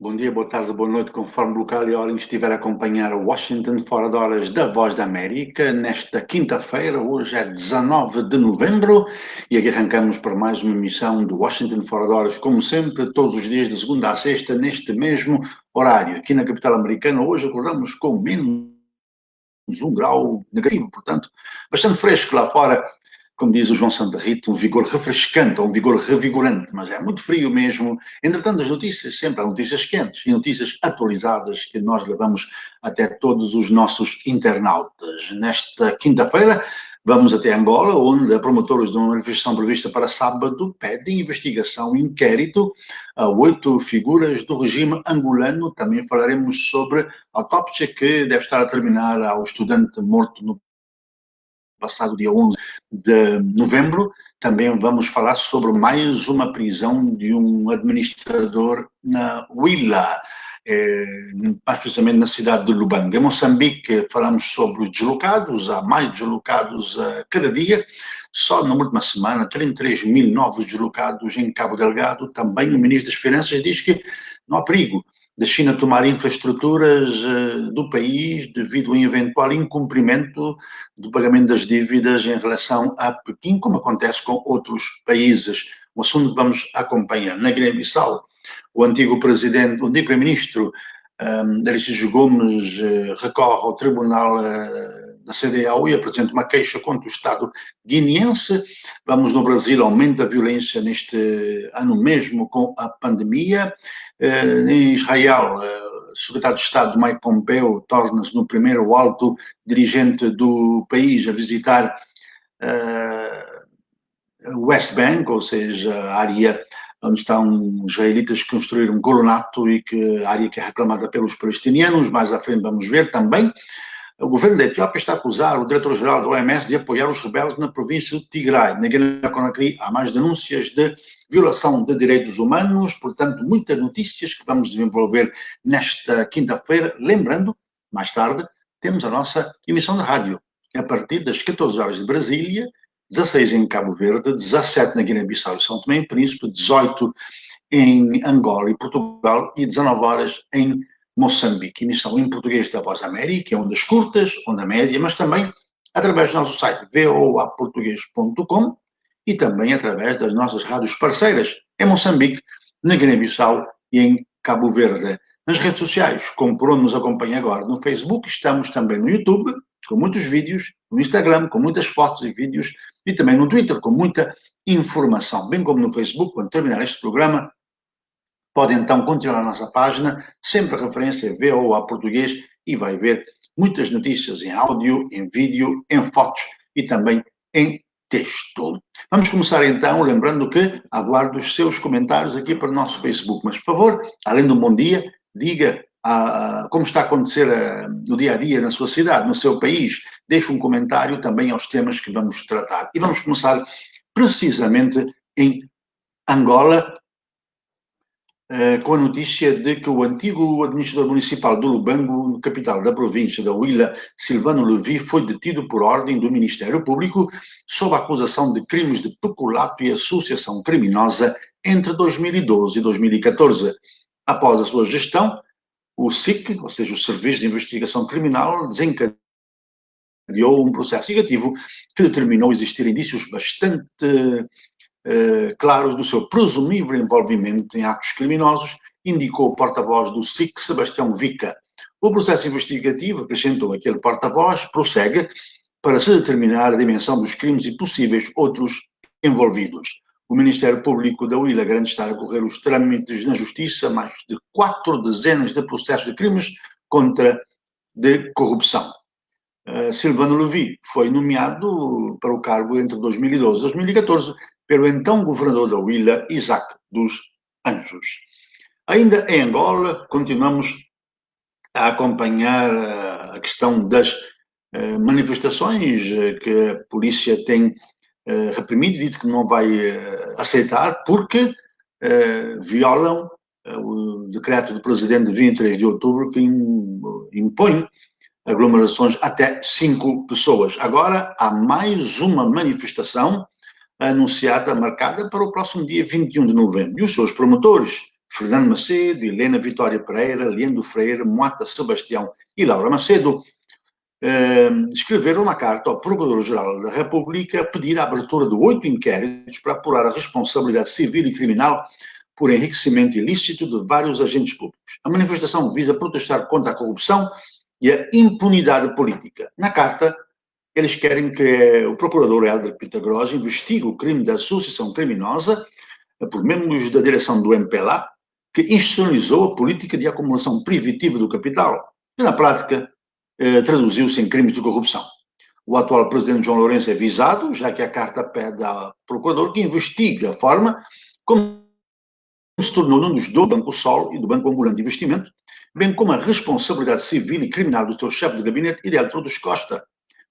Bom dia, boa tarde, boa noite, conforme o local e a hora em que estiver a acompanhar Washington fora de horas da Voz da América, nesta quinta-feira, hoje é 19 de novembro, e aqui arrancamos para mais uma emissão do Washington fora de horas, como sempre, todos os dias de segunda a sexta, neste mesmo horário. Aqui na capital americana, hoje acordamos com menos 1 grau negativo, portanto, bastante fresco lá fora, como diz o João Santa Rita, um vigor refrescante, ou um vigor revigorante, mas é muito frio mesmo. Entretanto, as notícias, sempre há notícias quentes e notícias atualizadas que nós levamos até todos os nossos internautas. Nesta quinta-feira, vamos até Angola, onde a promotores de uma manifestação prevista para sábado pedem investigação e inquérito a 8 figuras do regime angolano. Também falaremos sobre a autópsia que deve estar a terminar ao estudante morto no passado dia 11 de novembro. Também vamos falar sobre mais uma prisão de um administrador na Huila, mais precisamente na cidade de Lubanga. Em Moçambique, falamos sobre os deslocados, há mais deslocados a cada dia. Só na última semana, 33 mil novos deslocados em Cabo Delgado. Também o ministro das Finanças diz que não há perigo da China tomar infraestruturas do país devido a um eventual incumprimento do pagamento das dívidas em relação a Pequim, como acontece com outros países. Um assunto que vamos acompanhar. Na Guiné-Bissau, o antigo presidente, o antigo primeiro-ministro Arístides Gomes recorre ao Tribunal da CDAO e apresenta uma queixa contra o Estado guineense. Vamos no Brasil, aumenta a violência neste ano mesmo com a pandemia. Em Israel, o secretário de Estado Mike Pompeo torna-se no primeiro alto dirigente do país a visitar o West Bank, ou seja, a área onde estão os israelitas que construíram um colonato e que a área que é reclamada pelos palestinianos. Mais à frente vamos ver também. O governo da Etiópia está a acusar o diretor-geral da OMS de apoiar os rebeldes na província de Tigray. Na Guiné-Conakry há mais denúncias de violação de direitos humanos, portanto, muitas notícias que vamos desenvolver nesta quinta-feira. Lembrando, mais tarde, temos a nossa emissão de rádio, a partir das 14 horas de Brasília, 16 em Cabo Verde, 17 na Guiné-Bissau e São Tomé e Príncipe, 18 em Angola e Portugal e 19 horas em Moçambique. Emissão em português da Voz América, ondas curtas, onda média, mas também através do nosso site voaportuguês.com e também através das nossas rádios parceiras em Moçambique, na Guiné-Bissau e em Cabo Verde. Nas redes sociais, como por onde nos acompanha agora, no Facebook, estamos também no YouTube, com muitos vídeos, no Instagram, com muitas fotos e vídeos, e também no Twitter, com muita informação. Bem como no Facebook, quando terminar este programa, pode então continuar a nossa página, sempre a referência VOA Português, e vai ver muitas notícias em áudio, em vídeo, em fotos e também em texto. Vamos começar então, lembrando que aguardo os seus comentários aqui para o nosso Facebook. Mas, por favor, além de um bom dia, diga como está a acontecer no dia a dia na sua cidade, no seu país. Deixe um comentário também aos temas que vamos tratar. E vamos começar precisamente em Angola, com a notícia de que o antigo administrador municipal do Lubango, capital da província da Huila, Silvano Levi, foi detido por ordem do Ministério Público sob a acusação de crimes de peculato e associação criminosa entre 2012 e 2014. Após a sua gestão, o SIC, ou seja, o Serviço de Investigação Criminal, desencadeou um processo investigativo que determinou existir indícios bastante claros do seu presumível envolvimento em atos criminosos, indicou o porta-voz do SIC, Sebastião Vica. O processo investigativo, acrescentou aquele porta-voz, prossegue para se determinar a dimensão dos crimes e possíveis outros envolvidos. O Ministério Público da Huila garante estar a correr os trâmites na Justiça, mais de 4 dezenas de processos de crimes de corrupção. Silvano Levi foi nomeado para o cargo entre 2012 e 2014 pelo então governador da Huila, Isaac dos Anjos. Ainda em Angola, continuamos a acompanhar a questão das manifestações que a polícia tem reprimido e dito que não vai aceitar porque violam o decreto do presidente de 23 de outubro que impõe aglomerações até 5 pessoas. Agora há mais uma manifestação anunciada, marcada para o próximo dia 21 de novembro. E os seus promotores Fernando Macedo, Helena Vitória Pereira, Leandro Freire, Moata Sebastião e Laura Macedo, escreveram uma carta ao Procurador-Geral da República a pedir a abertura de 8 inquéritos para apurar a responsabilidade civil e criminal por enriquecimento ilícito de vários agentes públicos. A manifestação visa protestar contra a corrupção e a impunidade política. Na carta, eles querem que o procurador Hélder Pitagros investigue o crime de associação criminosa por membros da direção do MPLA, que institucionalizou a política de acumulação privativa do capital, que na prática traduziu-se em crimes de corrupção. O atual presidente João Lourenço é visado, já que a carta pede ao procurador que investigue a forma como se tornou um dos dois do Banco Sol e do Banco Ambulante de Investimento, bem como a responsabilidade civil e criminal do seu chefe de gabinete, Hidalgo dos Costa,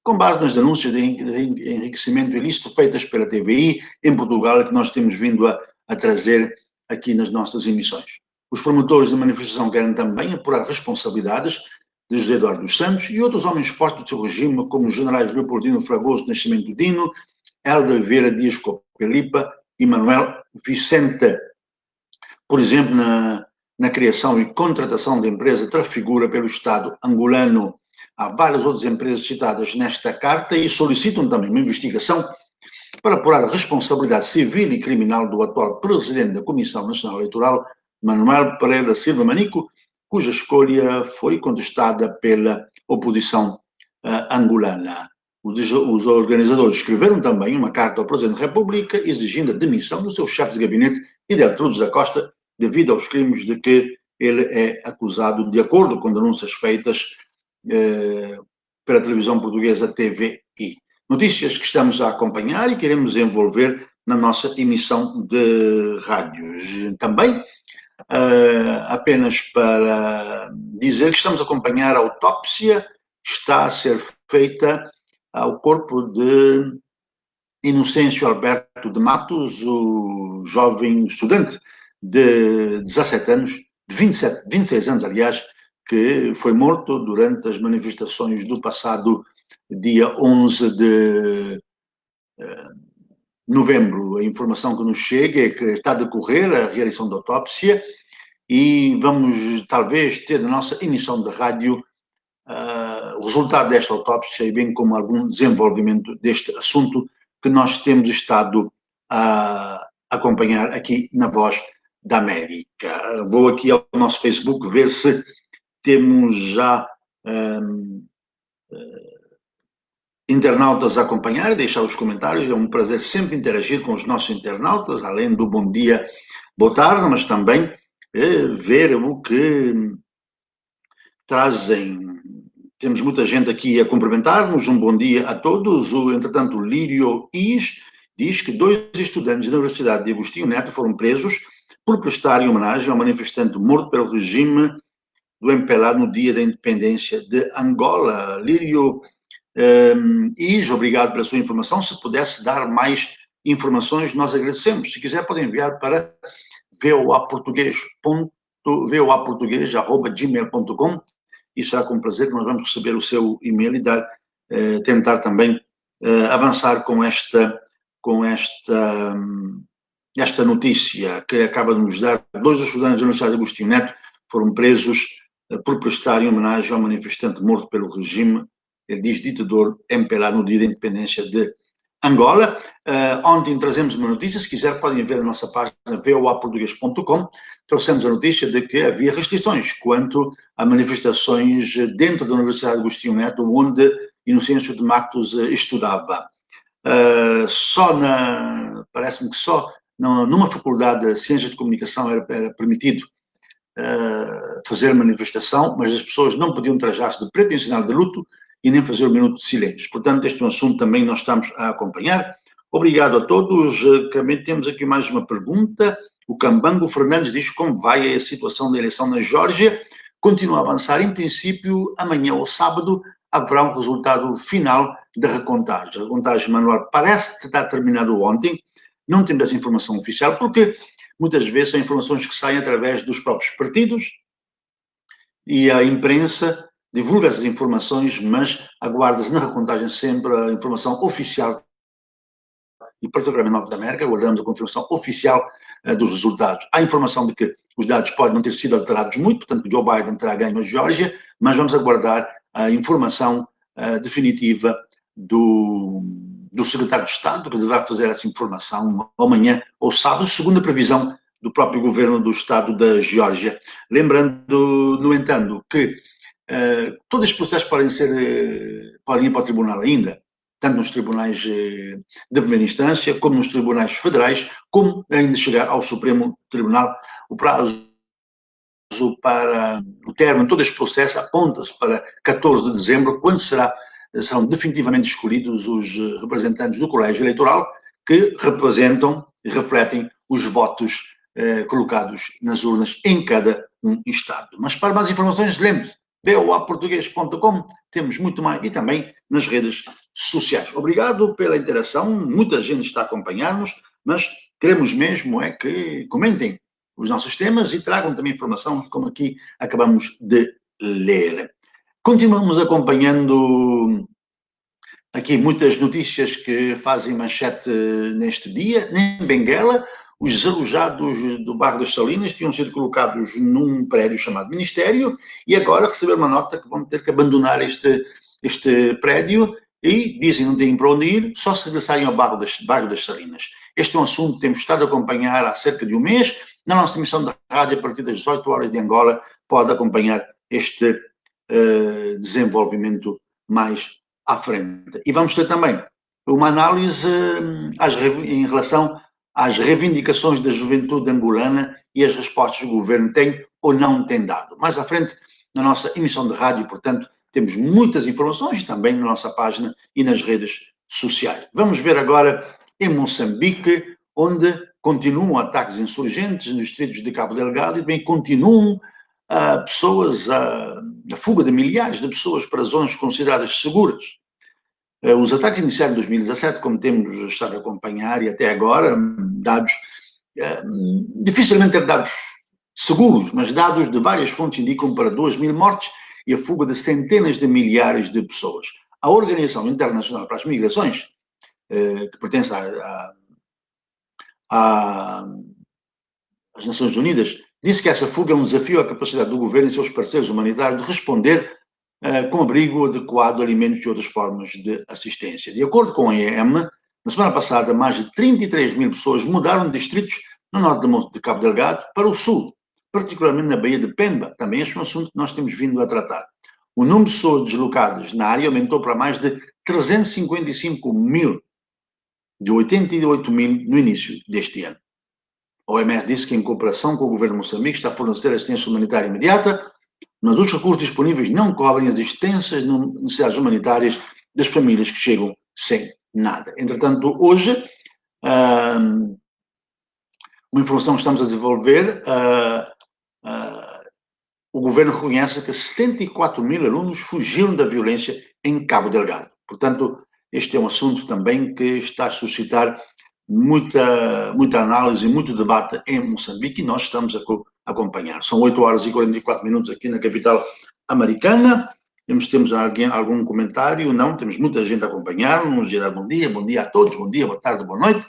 com base nas denúncias de enriquecimento ilícito feitas pela TVI em Portugal, que nós temos vindo a trazer aqui nas nossas emissões. Os promotores da manifestação querem também apurar responsabilidades de José Eduardo dos Santos e outros homens fortes do seu regime, como os generais Leopoldino Fragoso Nascimento Dino, Hélder Vieira Dias Copelipa e Manuel Vicente. Por exemplo, na criação e contratação de empresa trafigura pelo Estado angolano. Há várias outras empresas citadas nesta carta e solicitam também uma investigação para apurar a responsabilidade civil e criminal do atual presidente da Comissão Nacional Eleitoral, Manuel Pereira Silva Manico, cuja escolha foi contestada pela oposição angolana. Os organizadores escreveram também uma carta ao Presidente da República exigindo a demissão do seu chefe de gabinete, Hidalgo da Costa, devido aos crimes de que ele é acusado, de acordo com denúncias feitas pela televisão portuguesa TVI. Notícias que estamos a acompanhar e queremos envolver na nossa emissão de rádios. Também, apenas para dizer que estamos a acompanhar a autópsia que está a ser feita ao corpo de Inocêncio Alberto de Matos, o jovem estudante de 17 anos, de 26 anos, aliás, que foi morto durante as manifestações do passado dia 11 de novembro. A informação que nos chega é que está a decorrer a realização da autópsia e vamos, talvez, ter na nossa emissão de rádio o resultado desta autópsia e bem como algum desenvolvimento deste assunto que nós temos estado a acompanhar aqui na Voz da América. Vou aqui ao nosso Facebook ver se temos já internautas a acompanhar e deixar os comentários. É um prazer sempre interagir com os nossos internautas, além do bom dia, boa tarde, mas também ver o que trazem. Temos muita gente aqui a cumprimentar-nos, um bom dia a todos. Entretanto, o Lírio Is diz que 2 estudantes da Universidade de Agostinho Neto foram presos por prestarem homenagem ao manifestante morto pelo regime do MPLA no dia da independência de Angola. Lírio Is, obrigado pela sua informação. Se pudesse dar mais informações, nós agradecemos. Se quiser, pode enviar para voaportuguês@gmail.com e será com prazer que nós vamos receber o seu e-mail e tentar também avançar com esta notícia que acaba de nos dar. 2 estudantes da Universidade de Agostinho Neto foram presos por prestarem homenagem ao manifestante morto pelo regime, ele diz, ditador MPLA no dia da independência de Angola. Ontem trazemos uma notícia, se quiser podem ver a nossa página voaportuguês.com, trouxemos a notícia de que havia restrições quanto a manifestações dentro da Universidade de Agostinho Neto, onde Inocêncio de Matos estudava. Parece-me que só numa faculdade de Ciências de Comunicação era permitido fazer manifestação, mas as pessoas não podiam trajar-se de preto em sinal de luto e nem fazer o minuto de silêncio. Portanto, este é um assunto também nós estamos a acompanhar. Obrigado a todos. Também temos aqui mais uma pergunta. O Cambango Fernandes diz como vai a situação da eleição na Geórgia. Continua a avançar. Em princípio, amanhã ou sábado haverá um resultado final da recontagem. A recontagem manual parece que está terminado ontem. Não temos essa informação oficial, porque muitas vezes são informações que saem através dos próprios partidos e a imprensa divulga essas informações, mas aguarda-se na recontagem sempre a informação oficial e particularmente Nova da América, aguardamos a confirmação oficial dos resultados. Há informação de que os dados podem não ter sido alterados muito, portanto que Joe Biden terá ganho a Geórgia, mas vamos aguardar a informação definitiva do secretário de Estado, que deverá fazer essa informação amanhã ou sábado, segundo a previsão do próprio governo do Estado da Geórgia. Lembrando, no entanto, que todos estes processos podem ir para o tribunal ainda, tanto nos tribunais de primeira instância, como nos tribunais federais, como ainda chegar ao Supremo Tribunal. O prazo para o término de todo este processo aponta-se para 14 de dezembro, quando serão definitivamente escolhidos os representantes do colégio eleitoral que representam e refletem os votos colocados nas urnas em cada um estado. Mas para mais informações, lembre-se, boaportuguês.com, temos muito mais, e também nas redes sociais. Obrigado pela interação, muita gente está a acompanhar-nos, mas queremos mesmo é que comentem os nossos temas e tragam também informação, como aqui acabamos de ler. Continuamos acompanhando aqui muitas notícias que fazem manchete neste dia. Em Benguela, os desalojados do bairro das Salinas tinham sido colocados num prédio chamado Ministério e agora receberam uma nota que vão ter que abandonar este prédio e dizem que não têm para onde ir, só se regressarem ao bairro das Salinas. Este é um assunto que temos estado a acompanhar há cerca de um mês. Na nossa emissão de rádio, a partir das 18 horas de Angola, pode acompanhar este desenvolvimento mais à frente. E vamos ter também uma análise em relação às reivindicações da juventude angolana e as respostas que o governo tem ou não tem dado. Mais à frente, na nossa emissão de rádio, portanto, temos muitas informações também na nossa página e nas redes sociais. Vamos ver agora em Moçambique, onde continuam ataques insurgentes nos distritos de Cabo Delgado e também continuam a fuga de milhares de pessoas para zonas consideradas seguras. Os ataques iniciaram em 2017, como temos estado a acompanhar, e até agora, dados, dificilmente ter dados seguros, mas dados de várias fontes indicam para 2.000 mortes e a fuga de centenas de milhares de pessoas. A Organização Internacional para as Migrações, que pertence às Nações Unidas, disse que essa fuga é um desafio à capacidade do governo e seus parceiros humanitários de responder com abrigo adequado, alimentos e outras formas de assistência. De acordo com a OIM, na semana passada, mais de 33.000 pessoas mudaram de distritos no norte de Cabo Delgado para o sul, particularmente na Baía de Pemba. Também este é um assunto que nós temos vindo a tratar. O número de pessoas deslocadas na área aumentou para mais de 355.000, de 88.000 no início deste ano. A OMS disse que, em cooperação com o governo de Moçambique, está a fornecer assistência humanitária imediata, mas os recursos disponíveis não cobrem as extensas necessidades humanitárias das famílias que chegam sem nada. Entretanto, hoje, uma informação que estamos a desenvolver, o governo reconhece que 74.000 alunos fugiram da violência em Cabo Delgado. Portanto, este é um assunto também que está a suscitar muita análise e muito debate em Moçambique e nós estamos a acompanhar. São 8 horas e 44 minutos aqui na capital americana. Temos algum comentário? Não, temos muita gente a acompanhar-nos, a dar bom dia a todos, bom dia, boa tarde, boa noite.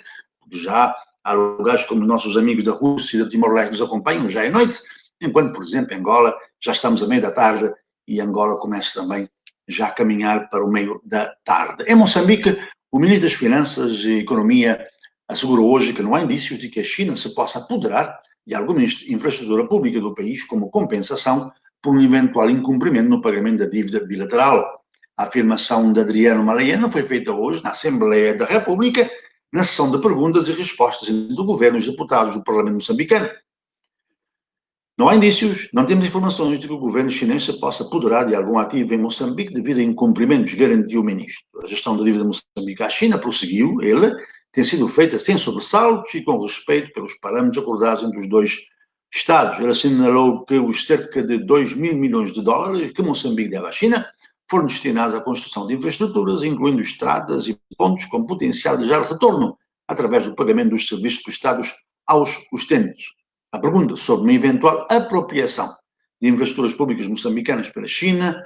Já há lugares como nossos amigos da Rússia e da Timor-Leste nos acompanham, já é noite, enquanto, por exemplo, em Angola já estamos a meio da tarde e Angola começa também já a caminhar para o meio da tarde. Em Moçambique, o Ministro das Finanças e Economia assegurou hoje que não há indícios de que a China se possa apoderar de alguma infraestrutura pública do país como compensação por um eventual incumprimento no pagamento da dívida bilateral. A afirmação de Adriano Malaiana foi feita hoje na Assembleia da República, na sessão de perguntas e respostas entre o governo e os deputados do Parlamento moçambicano. Não há indícios, não temos informações de que o governo chinês se possa apoderar de algum ativo em Moçambique devido a incumprimentos, garantiu o ministro. A gestão da dívida de Moçambique à China, prosseguiu ele, tem sido feita sem sobressaltos e com respeito pelos parâmetros acordados entre os dois Estados. Ele assinalou que os cerca de 2.000 milhões de dólares que Moçambique deve à China foram destinados à construção de infraestruturas, incluindo estradas e pontos com potencial de gerar retorno, através do pagamento dos serviços prestados aos utentes. A pergunta sobre uma eventual apropriação de infraestruturas públicas moçambicanas pela China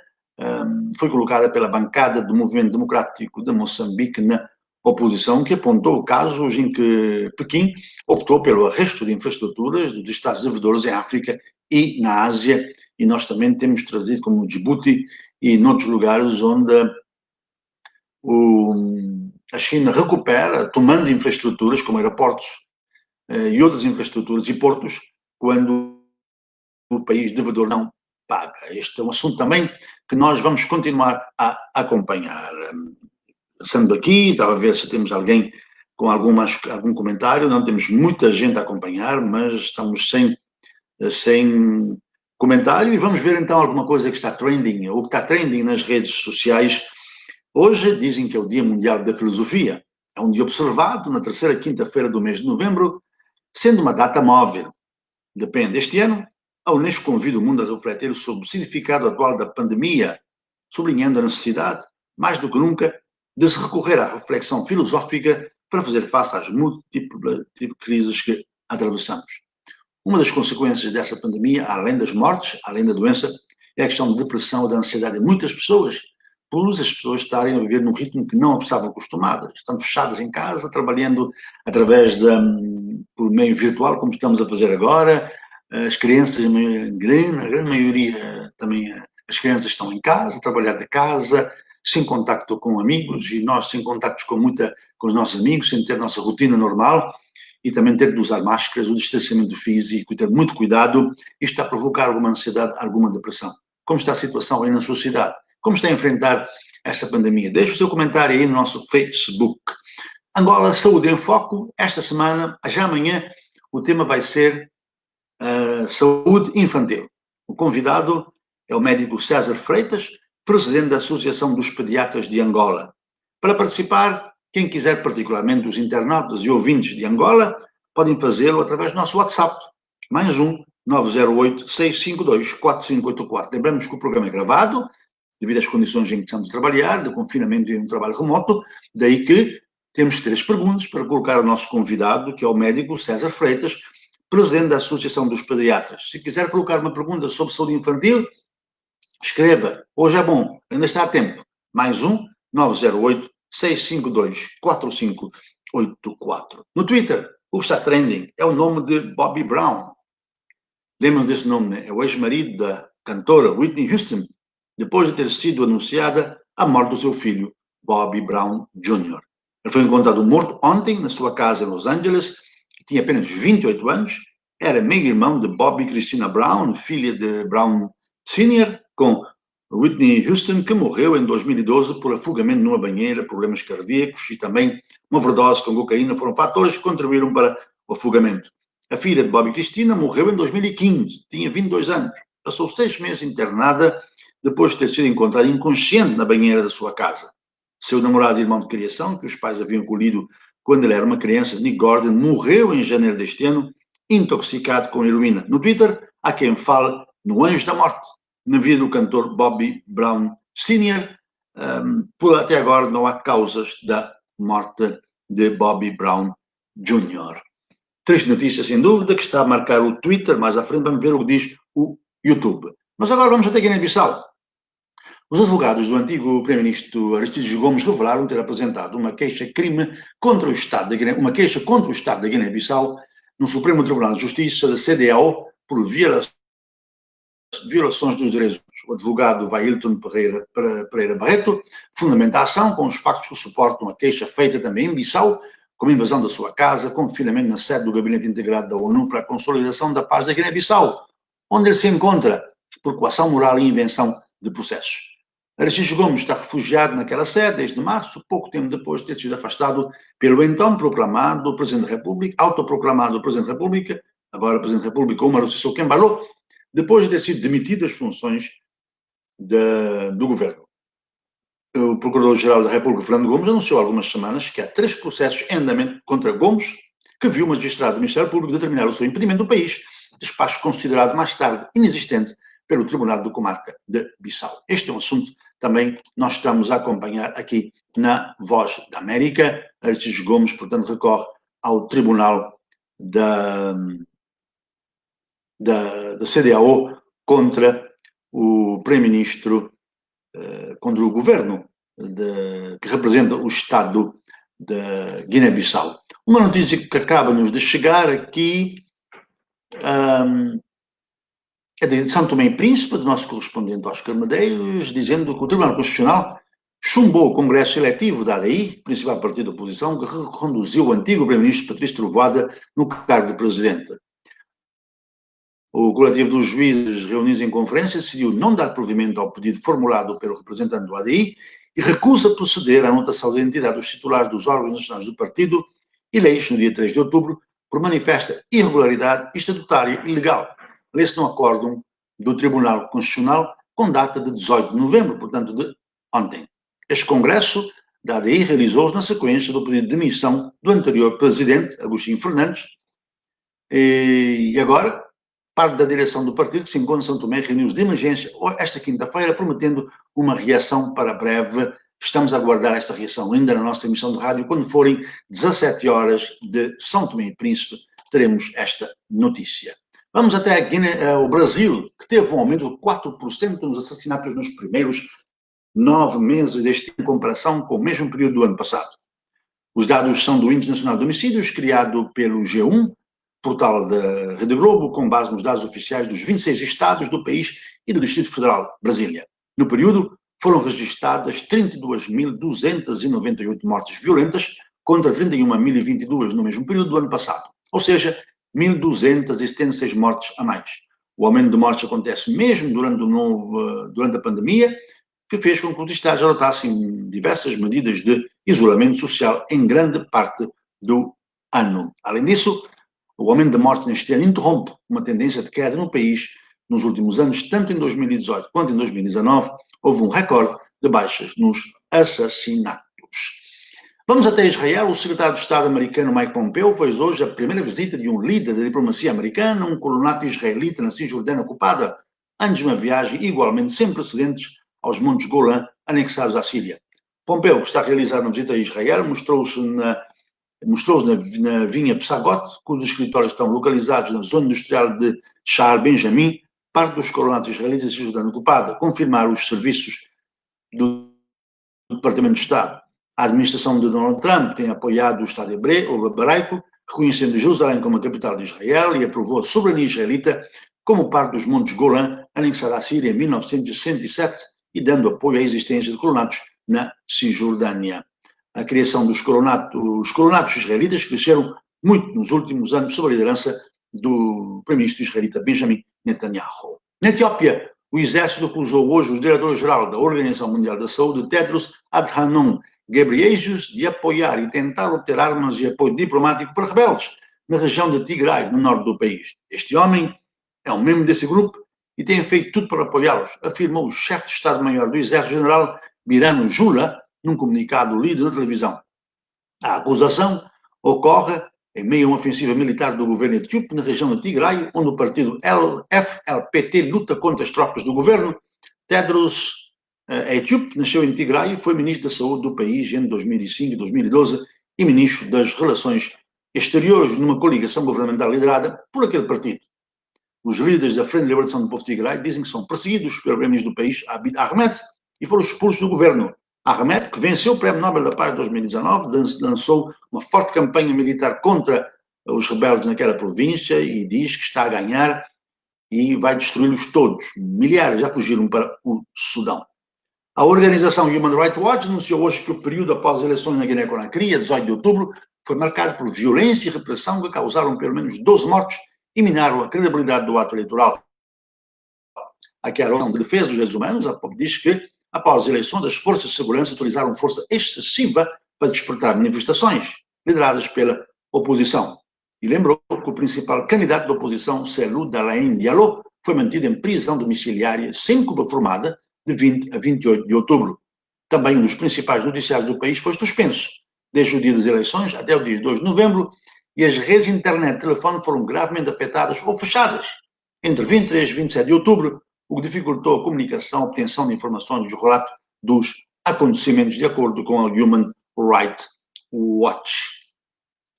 foi colocada pela bancada do Movimento Democrático de Moçambique na oposição que apontou casos em que Pequim optou pelo arresto de infraestruturas dos Estados devedores em África e na Ásia, e nós também temos trazido como Djibouti e noutros lugares onde a China recupera, tomando infraestruturas como aeroportos e outras infraestruturas e portos, quando o país devedor não paga. Este é um assunto também que nós vamos continuar a acompanhar. Passando aqui, estava a ver se temos alguém com algum comentário. Não temos muita gente a acompanhar, mas estamos sem comentário. E vamos ver então alguma coisa que está trending, ou que está trending nas redes sociais. Hoje dizem que é o Dia Mundial da Filosofia. É um dia observado na terceira quinta-feira do mês de novembro, sendo uma data móvel. Depende. Este ano, a Unesco convida o mundo a refletir sobre o significado atual da pandemia, sublinhando a necessidade, mais do que nunca, de se recorrer à reflexão filosófica para fazer face às múltiplas crises que atravessamos. Uma das consequências dessa pandemia, além das mortes, além da doença, é a questão da depressão e da ansiedade de muitas pessoas, por as pessoas estarem a viver num ritmo que não estavam acostumadas, estão fechadas em casa, trabalhando através por meio virtual, como estamos a fazer agora. As crianças, a grande maioria também, as crianças estão em casa, a trabalhar de casa, sem contacto com amigos, e nós sem contactos com os nossos amigos, sem ter a nossa rotina normal, e também ter de usar máscaras, o distanciamento físico, e ter muito cuidado. Isto está a provocar alguma ansiedade, alguma depressão. Como está a situação aí na sua cidade? Como está a enfrentar esta pandemia? Deixe o seu comentário aí no nosso Facebook. Angola, Saúde em Foco. Esta semana, já amanhã, o tema vai ser saúde infantil. O convidado é o médico César Freitas, presidente da Associação dos Pediatras de Angola. Para participar, quem quiser, particularmente os internautas e ouvintes de Angola, podem fazê-lo através do nosso WhatsApp, mais 908-652-4584. Lembramos que o programa é gravado, devido às condições em que estamos a trabalhar, de confinamento e um trabalho remoto, daí que temos 3 perguntas para colocar ao nosso convidado, que é o médico César Freitas, presidente da Associação dos Pediatras. Se quiser colocar uma pergunta sobre saúde infantil, escreva. Hoje é bom, ainda está a tempo. Mais 908-652-4584. No Twitter, o que está trending é o nome de Bobby Brown. Lembram desse nome, né? É o ex-marido da cantora Whitney Houston, depois de ter sido anunciada a morte do seu filho, Bobby Brown Jr. Ele foi encontrado morto ontem na sua casa em Los Angeles, tinha apenas 28 anos, era meio-irmão de Bobby Christina Brown, filha de Brown Sr., com Whitney Houston, que morreu em 2012 por afogamento numa banheira, problemas cardíacos e também uma overdose com cocaína foram fatores que contribuíram para o afogamento. A filha de Bobby Christina morreu em 2015, tinha 22 anos. Passou 6 meses internada depois de ter sido encontrada inconsciente na banheira da sua casa. Seu namorado e irmão de criação, que os pais haviam acolhido quando ele era uma criança, Nick Gordon, morreu em janeiro deste ano, intoxicado com heroína. No Twitter, há quem fale no anjo da morte, na vida do cantor Bobby Brown Sr. Por até agora não há causas da morte de Bobby Brown Jr. Triste notícia, sem dúvida, que está a marcar o Twitter. Mais à frente vamos ver o que diz o YouTube. Mas agora vamos até Guiné-Bissau. Os advogados do antigo primeiro-ministro Aristides Gomes revelaram ter apresentado uma queixa-crime contra o Estado da Guiné, uma queixa contra o Estado da Guiné-Bissau no Supremo Tribunal de Justiça da CEDEAO por violações dos direitos humanos. O advogado Vailton Pereira Barreto fundamenta a ação com os factos que suportam a queixa feita também em Bissau, como invasão da sua casa, confinamento na sede do Gabinete Integrado da ONU para a Consolidação da Paz da Guiné-Bissau, onde ele se encontra por coação moral e invenção de processos. Aristides Gomes está refugiado naquela sede desde março, pouco tempo depois de ter sido afastado pelo então proclamado Presidente da República, autoproclamado Presidente da República, agora Presidente da República, Umaru Sissoko Embalo, depois de ter sido demitido das funções do governo. O Procurador-Geral da República, Fernando Gomes, anunciou há algumas semanas que há 3 processos em andamento contra Gomes, que viu o magistrado do Ministério Público determinar o seu impedimento do país, despacho considerado mais tarde inexistente pelo Tribunal de Comarca de Bissau. Este é um assunto também nós estamos a acompanhar aqui na Voz da América. Aristides Gomes, portanto, recorre ao Tribunal da CEDEAO contra o Primeiro-Ministro, contra o governo que representa o Estado da Guiné-Bissau. Uma notícia que acaba-nos de chegar aqui é de São Tomé e Príncipe, do nosso correspondente Oscar Medeiros, dizendo que o Tribunal Constitucional chumbou o Congresso Eletivo da ADI, principal partido da oposição, que reconduziu o antigo Primeiro-Ministro Patrício Trovoada no cargo de Presidente. O coletivo dos juízes reunidos em conferência decidiu não dar provimento ao pedido formulado pelo representante do ADI e recusa proceder à anotação da identidade dos titulares dos órgãos nacionais do partido, eleitos no dia 3 de outubro, por manifesta irregularidade estatutária e legal. Lê-se no acórdão do Tribunal Constitucional com data de 18 de novembro, portanto de ontem. Este congresso da ADI realizou-se na sequência do pedido de demissão do anterior presidente, Agostinho Fernandes, e agora parte da direção do partido, que se encontra em São Tomé, reuniu-se de emergência esta quinta-feira, prometendo uma reação para breve. Estamos a aguardar esta reação ainda na nossa emissão de rádio. Quando forem 17 horas de São Tomé e Príncipe, teremos esta notícia. Vamos até o Brasil, que teve um aumento de 4% nos assassinatos nos primeiros 9 meses deste ano, em comparação com o mesmo período do ano passado. Os dados são do Índice Nacional de Homicídios, criado pelo G1, portal da Rede Globo, com base nos dados oficiais dos 26 estados do país e do Distrito Federal, Brasília. No período, foram registradas 32.298 mortes violentas, contra 31.022 no mesmo período do ano passado. Ou seja, 1.276 mortes a mais. O aumento de mortes acontece mesmo durante a pandemia, que fez com que os estados adotassem diversas medidas de isolamento social em grande parte do ano. Além disso, o aumento da morte neste ano interrompe uma tendência de queda no país nos últimos anos. Tanto em 2018 quanto em 2019, houve um recorde de baixas nos assassinatos. Vamos até Israel. O secretário de Estado americano Mike Pompeo fez hoje a primeira visita de um líder da diplomacia americana, um colonato israelita na Cisjordânia ocupada, antes de uma viagem igualmente sem precedentes aos Montes Golã, anexados à Síria. Pompeo, que está a realizar uma visita a Israel, mostrou-se na vinha Psagot, cujos escritórios estão localizados na zona industrial de Sha'ar Benjamin, parte dos colonatos israelitas da Cisjordânia ocupada, confirmar os serviços do Departamento de Estado. A administração de Donald Trump tem apoiado o Estado hebraico, reconhecendo Jerusalém como a capital de Israel e aprovou a soberania israelita como parte dos Montes Golã, anexada à Síria em 1967, e dando apoio à existência de colonatos na Cisjordânia. A criação dos colonatos israelitas cresceram muito nos últimos anos sob a liderança do primeiro-ministro israelita Benjamin Netanyahu. Na Etiópia, o exército acusou hoje o diretor-geral da Organização Mundial da Saúde, Tedros Adhanom Ghebreyesus, de apoiar e tentar obter armas e apoio diplomático para rebeldes na região de Tigray, no norte do país. Este homem é um membro desse grupo e tem feito tudo para apoiá-los, afirmou o chefe de Estado-Maior do Exército, general Birano Jula, num comunicado lido na televisão. A acusação ocorre em meio a uma ofensiva militar do governo etíope na região de Tigray, onde o partido FLPT luta contra as tropas do governo. Tedros etíope nasceu em Tigray e foi ministro da Saúde do país entre 2005 e 2012 e ministro das Relações Exteriores numa coligação governamental liderada por aquele partido. Os líderes da Frente de Libertação do Povo de Tigray dizem que são perseguidos pelo primeiro-ministro do país, Abiy Ahmed, e foram expulsos do governo. Ahmed, que venceu o Prémio Nobel da Paz de 2019, lançou uma forte campanha militar contra os rebeldes naquela província e diz que está a ganhar e vai destruí-los todos. Milhares já fugiram para o Sudão. A organização Human Rights Watch anunciou hoje que o período após as eleições na Guiné-Conakry, 18 de outubro, foi marcado por violência e repressão que causaram pelo menos 12 mortos e minaram a credibilidade do ato eleitoral. Aquela organização de defesa dos direitos humanos diz que, após as eleições, as forças de segurança utilizaram força excessiva para despertar manifestações lideradas pela oposição. E lembrou que o principal candidato da oposição, Cellou Dalein Diallo, foi mantido em prisão domiciliária sem culpa formada de 20 a 28 de outubro. Também um dos principais noticiários do país foi suspenso, desde o dia das eleições até o dia 2 de novembro, e as redes de internet e telefone foram gravemente afetadas ou fechadas entre 23 e 27 de outubro, o que dificultou a comunicação, a obtenção de informações e o relato dos acontecimentos, de acordo com a Human Rights Watch.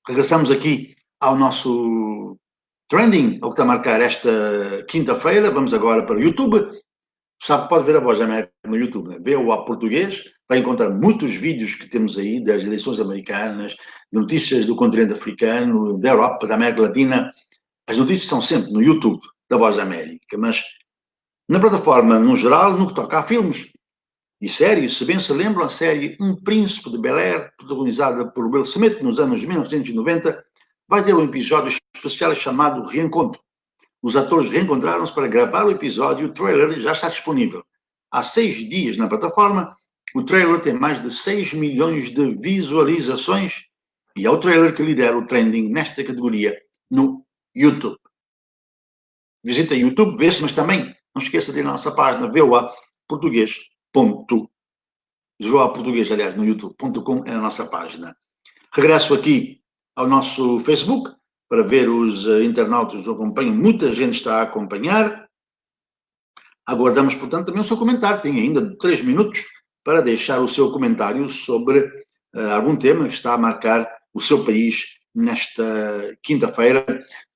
Regressamos aqui ao nosso trending, ao que está a marcar esta quinta-feira. Vamos agora para o YouTube. Sabe, pode ver a Voz da América no YouTube, né? VOA Português. vai encontrar muitos vídeos que temos aí das eleições americanas, de notícias do continente africano, da Europa, da América Latina. As notícias estão sempre no YouTube da Voz da América, mas na plataforma, no geral, no que toca a filmes e séries, se bem se lembram, a série Um Príncipe de Bel-Air, protagonizada por Will Smith nos anos 1990, vai ter um episódio especial chamado Reencontro. Os atores reencontraram-se para gravar o episódio, o trailer já está disponível. Há 6 dias na plataforma, o trailer tem mais de 6 milhões de visualizações e é o trailer que lidera o trending nesta categoria no YouTube. Visita o YouTube, vê-se, mas também não esqueça de ir na nossa página voaportuguês, aliás, no youtube.com é a nossa página. Regresso aqui ao nosso Facebook para ver os internautas que nos acompanham. Muita gente está a acompanhar. Aguardamos, portanto, também o seu comentário. Tem ainda 3 minutos para deixar o seu comentário sobre algum tema que está a marcar o seu país nesta quinta-feira.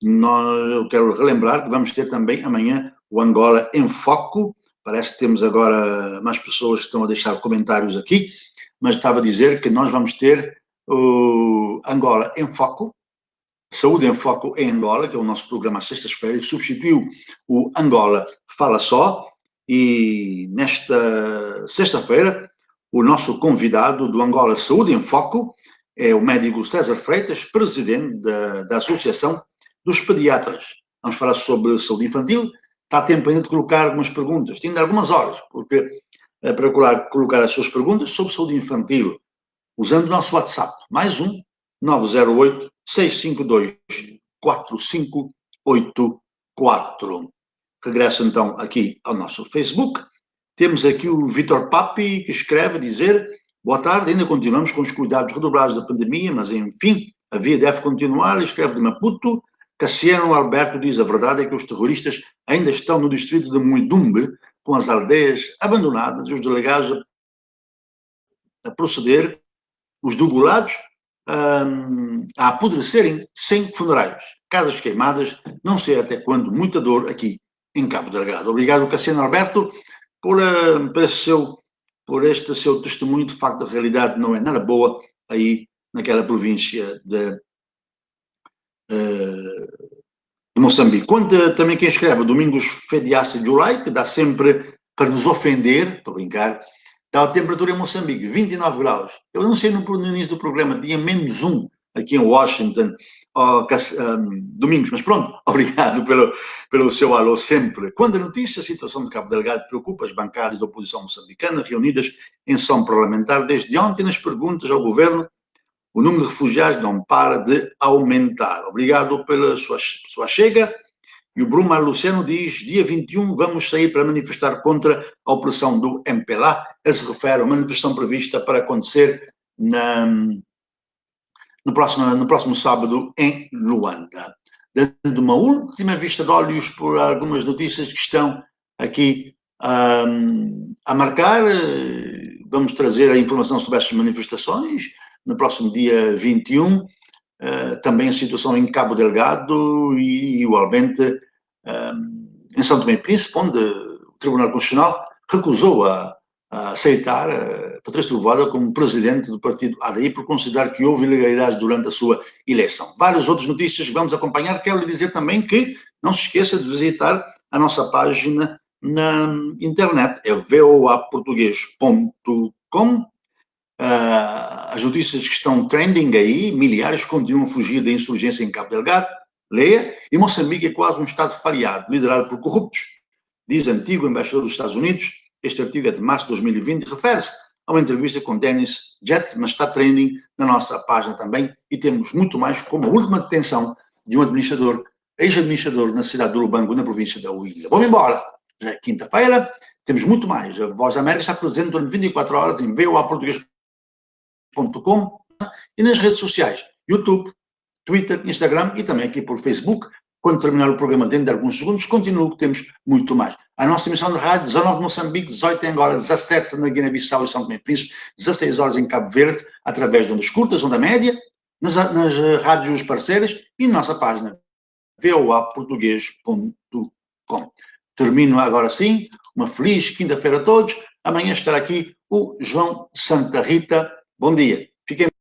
Eu quero relembrar que vamos ter também amanhã o Angola em Foco. Parece que temos agora mais pessoas que estão a deixar comentários aqui, mas estava a dizer que nós vamos ter o Angola em Foco, Saúde em Foco em Angola, que é o nosso programa às sextas-feiras, que substituiu o Angola Fala Só, e nesta sexta-feira o nosso convidado do Angola Saúde em Foco é o médico César Freitas, presidente da Associação dos Pediatras. Vamos falar sobre saúde infantil. Está a tempo ainda de colocar algumas perguntas, tem ainda algumas horas, porque para colocar as suas perguntas sobre saúde infantil, usando o nosso WhatsApp, mais 908-652-4584. Regresso então aqui ao nosso Facebook. Temos aqui o Vitor Papi, que escreve a dizer: boa tarde, ainda continuamos com os cuidados redobrados da pandemia, mas enfim, a via deve continuar. Ele escreve de Maputo. Cassiano Alberto diz: a verdade é que os terroristas ainda estão no distrito de Muidumbe, com as aldeias abandonadas e os delegados a proceder, os dugulados a apodrecerem sem funerais. Casas queimadas, não sei até quando, muita dor aqui em Cabo Delgado. Obrigado, Cassiano Alberto, por este seu testemunho. De facto, a realidade não é nada boa aí naquela província de Moçambique. Conta também quem escreve, Domingos Fediace Julai, que dá sempre para nos ofender, estou a brincar. Está a temperatura em Moçambique, 29 graus. Eu não sei no início do programa, tinha -1 aqui em Washington, Domingos, mas pronto, obrigado pelo seu alô sempre. Quando a notícia, a situação de Cabo Delgado preocupa as bancadas da oposição moçambicana reunidas em sessão parlamentar desde ontem nas perguntas ao governo, o número de refugiados não para de aumentar. Obrigado pela sua chega. E o Brumar Luciano diz: dia 21 vamos sair para manifestar contra a operação do MPLA. Ele se refere a uma manifestação prevista para acontecer no próximo sábado em Luanda. Dando uma última vista de olhos por algumas notícias que estão aqui a marcar, vamos trazer a informação sobre estas manifestações no próximo dia 21. Também a situação em Cabo Delgado e igualmente em São Tomé e Príncipe, onde o Tribunal Constitucional recusou a aceitar Patrício Trovoada como presidente do partido ADI por considerar que houve ilegalidades durante a sua eleição. Várias outras notícias que vamos acompanhar. Quero lhe dizer também que não se esqueça de visitar a nossa página na internet, é voaportugues.com. As notícias que estão trending aí, milhares continuam a fugir da insurgência em Cabo Delgado, leia, e Moçambique é quase um Estado falhado, liderado por corruptos, diz antigo embaixador dos Estados Unidos. Este artigo é de março de 2020 e refere-se a uma entrevista com Dennis Jett, mas está trending na nossa página também, e temos muito mais, como a última detenção de um administrador, ex-administrador na cidade de Lubango, na província da Huila. Vamos embora, já é quinta-feira, temos muito mais. A Voz da América está presente durante 24 horas em voaportugues.com e nas redes sociais, YouTube, Twitter, Instagram e também aqui por Facebook. Quando terminar o programa, dentro de alguns segundos, continuo que temos muito mais. A nossa emissão de rádio, 19 de Moçambique, 18 em Angola, 17 na Guiné-Bissau e São Tomé e Príncipe, 16 horas em Cabo Verde, através de ondas curtas, onda média, nas rádios parceiras e na nossa página, voaportugues.com. Termino agora sim. Uma feliz quinta-feira a todos. Amanhã estará aqui o João Santa Rita. Bom dia. Fiquem